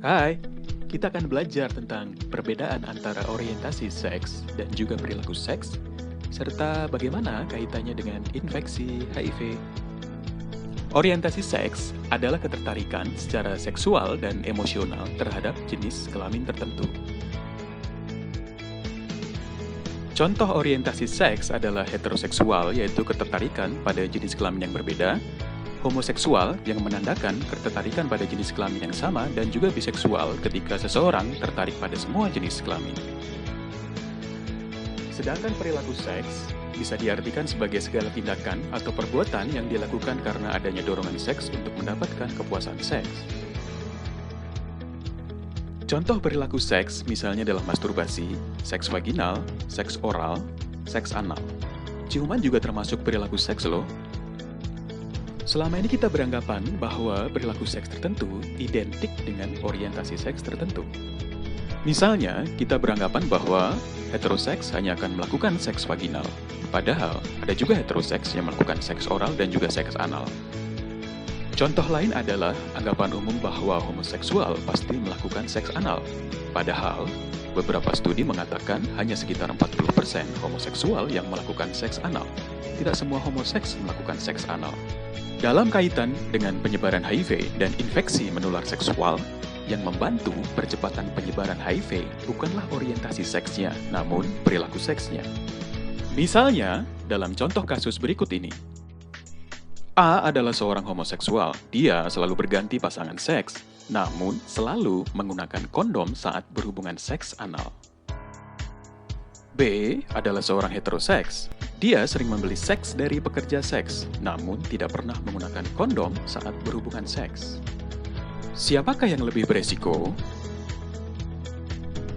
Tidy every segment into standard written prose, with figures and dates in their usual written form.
Hai, kita akan belajar tentang perbedaan antara orientasi seks dan juga perilaku seks, serta bagaimana kaitannya dengan infeksi HIV. Orientasi seks adalah ketertarikan secara seksual dan emosional terhadap jenis kelamin tertentu. Contoh orientasi seks adalah heteroseksual, yaitu ketertarikan pada jenis kelamin yang berbeda, homoseksual yang menandakan ketertarikan pada jenis kelamin yang sama, dan juga biseksual ketika seseorang tertarik pada semua jenis kelamin. Sedangkan perilaku seks bisa diartikan sebagai segala tindakan atau perbuatan yang dilakukan karena adanya dorongan seks untuk mendapatkan kepuasan seks. Contoh perilaku seks misalnya adalah masturbasi, seks vaginal, seks oral, seks anal. Ciuman juga termasuk perilaku seks loh. Selama ini kita beranggapan bahwa perilaku seks tertentu identik dengan orientasi seks tertentu. Misalnya, kita beranggapan bahwa heteroseks hanya akan melakukan seks vaginal, padahal ada juga heteroseks yang melakukan seks oral dan juga seks anal. Contoh lain adalah anggapan umum bahwa homoseksual pasti melakukan seks anal, padahal beberapa studi mengatakan hanya sekitar 40% homoseksual yang melakukan seks anal. Tidak semua homoseks melakukan seks anal. Dalam kaitan dengan penyebaran HIV dan infeksi menular seksual, yang membantu percepatan penyebaran HIV bukanlah orientasi seksnya, namun perilaku seksnya. Misalnya, dalam contoh kasus berikut ini. A adalah seorang homoseksual. Dia selalu berganti pasangan seks, namun selalu menggunakan kondom saat berhubungan seks anal. B adalah seorang heteroseks. Dia sering membeli seks dari pekerja seks, namun tidak pernah menggunakan kondom saat berhubungan seks. Siapakah yang lebih beresiko?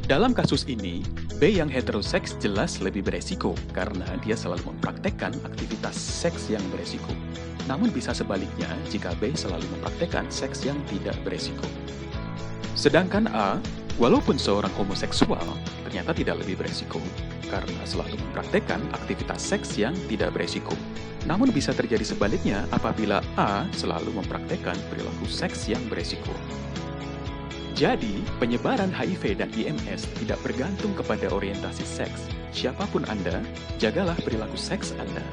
Dalam kasus ini, B yang heteroseks jelas lebih beresiko karena dia selalu mempraktekkan aktivitas seks yang beresiko. Namun bisa sebaliknya jika B selalu mempraktekkan seks yang tidak beresiko. Sedangkan A, walaupun seorang homoseksual, ternyata tidak lebih beresiko karena selalu mempraktekkan aktivitas seks yang tidak beresiko. Namun bisa terjadi sebaliknya apabila A selalu mempraktekkan perilaku seks yang beresiko. Jadi, penyebaran HIV dan IMS tidak bergantung kepada orientasi seks. Siapapun Anda, jagalah perilaku seks Anda.